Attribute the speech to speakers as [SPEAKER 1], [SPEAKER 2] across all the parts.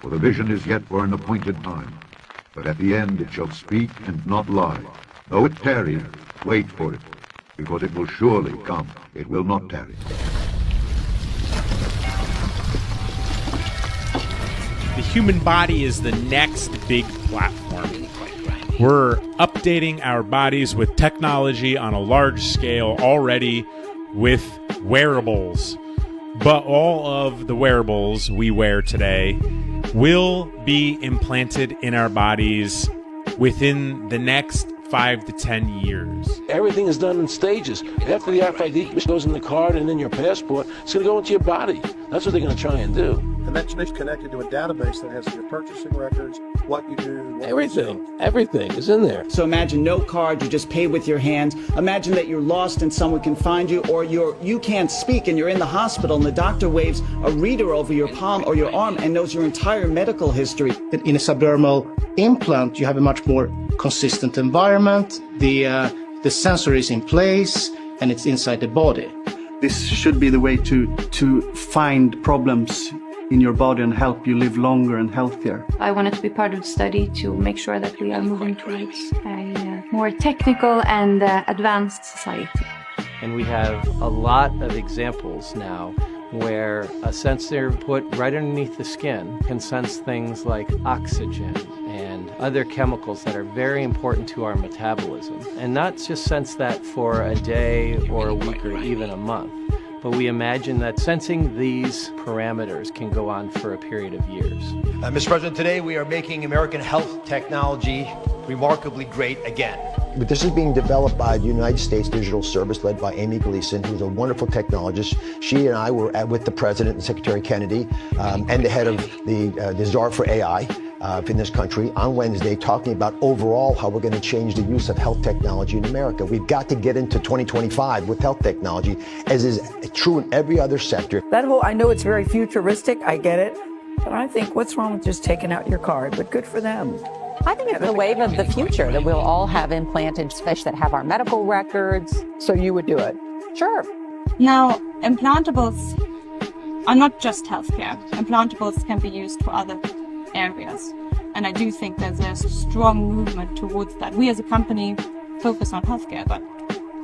[SPEAKER 1] For the vision is yet for an appointed time, but at the end it shall speak and not lie. Though it tarry, wait for it, because it will surely come. It will not tarry.
[SPEAKER 2] The human body is the next big platform. We're updating our bodies with technology on a large scale already with wearables. But all of the wearables we wear today will be implanted in our bodies within the next 5 to 10 years.
[SPEAKER 3] Everything is done in stages. After the RFID goes in the card and in your passport, it's going to go into your body. That's what they're going to try and do.
[SPEAKER 4] And that's connected to a database that has your purchasing records, what you do.
[SPEAKER 3] Everything is in there.
[SPEAKER 5] So imagine no card, you just pay with your hands. Imagine that you're lost and someone can find you, or you can't speak and you're in the hospital and the doctor waves a reader over your palm or your arm and knows your entire medical history.
[SPEAKER 6] In a subdermal implant, you have a much more consistent environment. The sensor is in place and it's inside the body.
[SPEAKER 7] This should be the way to find problems in your body and help you live longer and healthier.
[SPEAKER 8] I wanted to be part of the study to make sure that we are moving towards a more technical and advanced society.
[SPEAKER 9] And we have a lot of examples now where a sensor put right underneath the skin can sense things like oxygen and other chemicals that are very important to our metabolism. And not just sense that for a day or a week or even a month, but we imagine that sensing these parameters can go on for a period of years.
[SPEAKER 10] Mr. President, today we are making American health technology remarkably great again.
[SPEAKER 11] But this is being developed by the United States Digital Service, led by Amy Gleason, who's a wonderful technologist. She and I were with the President and Secretary Kennedy and the head of the czar for AI in this country on Wednesday, talking about overall how we're going to change the use of health technology in America. We've got to get into 2025 with health technology, as is true in every other sector.
[SPEAKER 12] That whole, I know it's very futuristic, I get it, but I think what's wrong with just taking out your card? But good for them.
[SPEAKER 13] I think it's the wave of the future that we'll all have implanted fish that have our medical records.
[SPEAKER 12] So you would do it?
[SPEAKER 13] Sure.
[SPEAKER 14] Now, implantables are not just healthcare. Implantables can be used for other areas. And I do think there's a strong movement towards that. We as a company focus on healthcare, but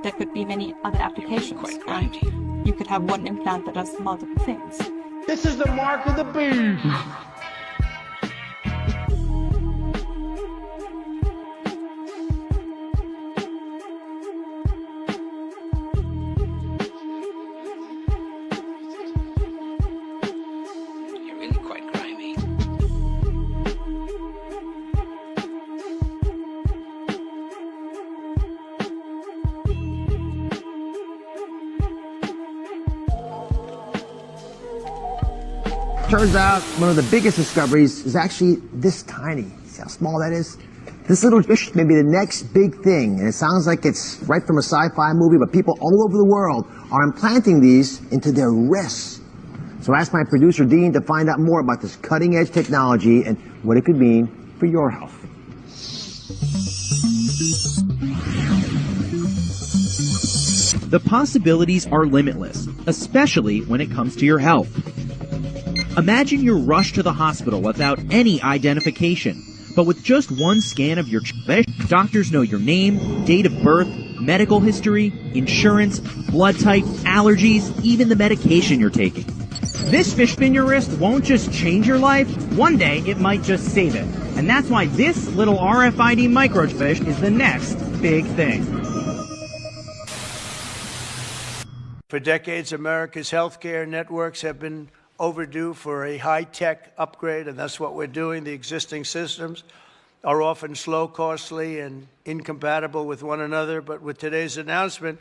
[SPEAKER 14] there could be many other applications. And you could have one implant that does multiple things.
[SPEAKER 15] This is the mark of the beast.
[SPEAKER 16] Turns out one of the biggest discoveries is actually this tiny. See how small that is? This little fish may be the next big thing, and it sounds like it's right from a sci-fi movie, but people all over the world are implanting these into their wrists. So I asked my producer, Dean, to find out more about this cutting-edge technology and what it could mean for your health.
[SPEAKER 17] The possibilities are limitless, especially when it comes to your health. Imagine you're rushed to the hospital without any identification, but with just one scan of your fish, doctors know your name, date of birth, medical history, insurance, blood type, allergies, even the medication you're taking. This fish in your wrist won't just change your life, one day it might just save it. And that's why this little RFID microfish is the next big thing.
[SPEAKER 18] For decades, America's healthcare networks have been overdue for a high-tech upgrade, and that's what we're doing. The existing systems are often slow, costly, and incompatible with one another. But with today's announcement,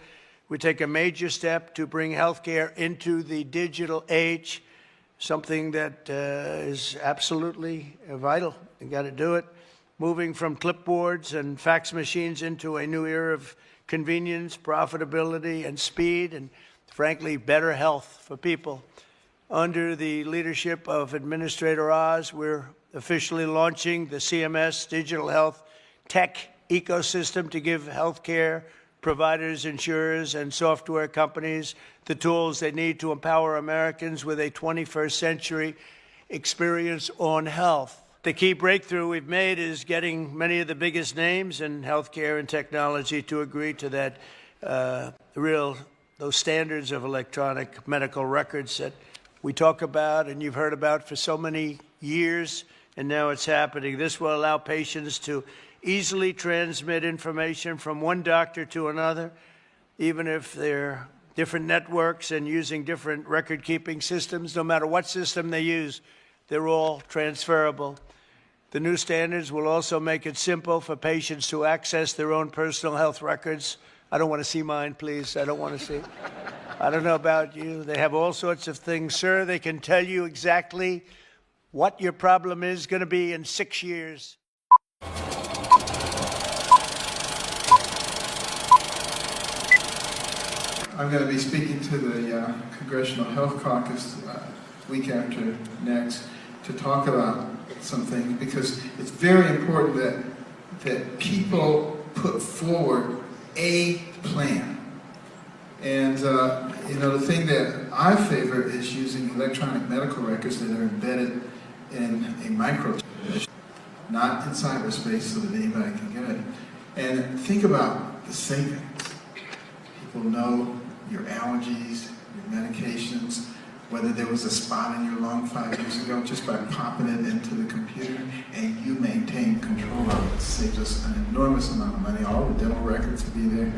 [SPEAKER 18] we take a major step to bring healthcare into the digital age, something that is absolutely vital. You got to do it. Moving from clipboards and fax machines into a new era of convenience, profitability, and speed, and frankly, better health for people. Under the leadership of Administrator Oz, we're officially launching the CMS Digital Health Tech Ecosystem to give healthcare providers, insurers, and software companies the tools they need to empower Americans with a 21st century experience on health. The key breakthrough we've made is getting many of the biggest names in healthcare and technology to agree to that those standards of electronic medical records that we talk about and you've heard about for so many years, and now it's happening. This will allow patients to easily transmit information from one doctor to another, even if they're different networks and using different record-keeping systems. No matter what system they use, they're all transferable. The new standards will also make it simple for patients to access their own personal health records. I don't want to see mine, please. I don't want to see. I don't know about you. They have all sorts of things, sir. They can tell you exactly what your problem is going to be in 6 years.
[SPEAKER 19] I'm going to be speaking to the Congressional Health Caucus week after next to talk about some things, because it's very important that people put forward a plan. And the thing that I favor is using electronic medical records that are embedded in a microchip, not in cyberspace so that anybody can get it. And think about the savings. People know your allergies, your medications, whether there was a spot in your lung 5 years ago, just by popping it into the computer, and you maintain control of it. It saves us an enormous amount of money. All the dental records will be there.